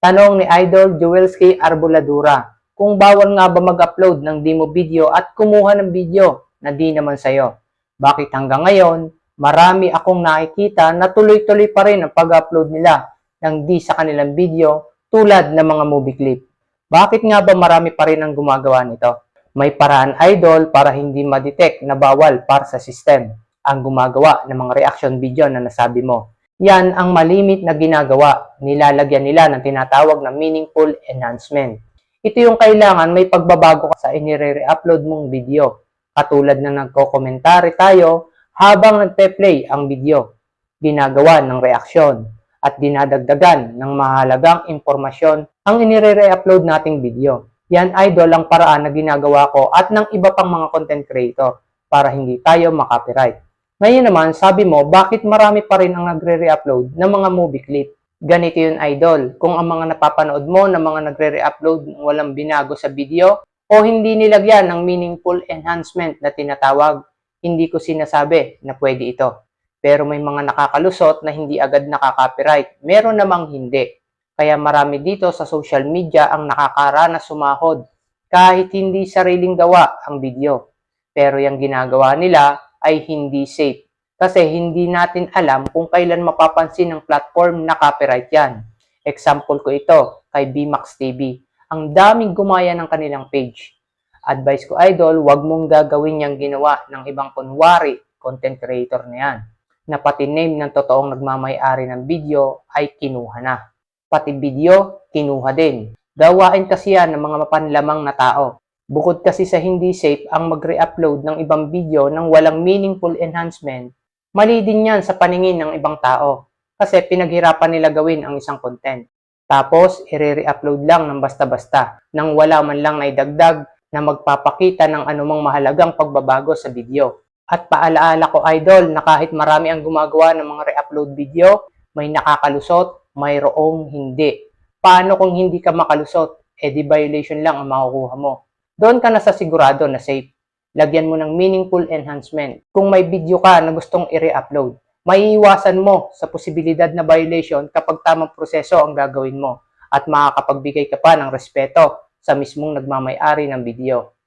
Tanong ni Idol Jewelski Arboladura, kung bawal nga ba mag-upload ng demo video at kumuha ng video na di naman sa'yo. Bakit hanggang ngayon, marami akong nakikita na tuloy-tuloy pa rin ang pag-upload nila ng di sa kanilang video tulad ng mga movie clip. Bakit nga ba marami pa rin ang gumagawa nito? May paraan, Idol, para hindi ma-detect na bawal para sa system ang gumagawa ng mga reaction video na nasabi mo. Yan ang malimit na ginagawa. Nilalagyan nila ng tinatawag na meaningful enhancement. Ito yung kailangan may pagbabago ka sa inire-upload mong video. Katulad na nagko-komentary tayo habang nagpe-play ang video. Ginagawa ng reaksyon at dinadagdagan ng mahalagang impormasyon ang inire-upload nating video. Yan, Idol, ang paraan na ginagawa ko at ng iba pang mga content creator para hindi tayo makopyright. Ngayon naman, sabi mo, bakit marami pa rin ang nagre-re-upload ng mga movie clip? Ganito yun, Idol. Kung ang mga napapanood mo na mga nagre-re-upload walang binago sa video o hindi nilagyan ng meaningful enhancement na tinatawag, hindi ko sinasabi na pwede ito. Pero may mga nakakalusot na hindi agad nakaka-copyright. Meron namang hindi. Kaya marami dito sa social media ang nakakaranas sumahod kahit hindi sariling gawa ang video. Pero yung ginagawa nila ay hindi safe. Kasi hindi natin alam kung kailan mapapansin ng platform na copyright yan. Example ko ito kay BMax TV. Ang daming gumaya ng kanilang page. Advice ko, Idol, wag mong gagawin yung ginawa ng ibang kunwari content creator na yan. Na pati name ng totoong nagmamay-ari ng video ay kinuha na. Pati video, kinuha din. Gawain kasi yan ng mga mapanlamang na tao. Bukod kasi sa hindi safe ang mag-re-upload ng ibang video ng walang meaningful enhancement, mali din yan sa paningin ng ibang tao kasi pinaghirapan nila gawin ang isang content. Tapos, i-re-upload lang ng basta-basta nang wala man lang naidagdag na magpapakita ng anumang mahalagang pagbabago sa video. At paalaala ko, Idol, na kahit marami ang gumagawa ng mga re-upload video, may nakakalusot, mayroong hindi. Paano kung hindi ka makalusot? Di violation lang ang makukuha mo. Doon ka na sa sigurado na safe. Lagyan mo ng meaningful enhancement. Kung may video ka na gustong i-re-upload, maiiwasan mo sa posibilidad na violation kapag tamang proseso ang gagawin mo at makakapagbigay ka pa ng respeto sa mismong nagmamay-ari ng video.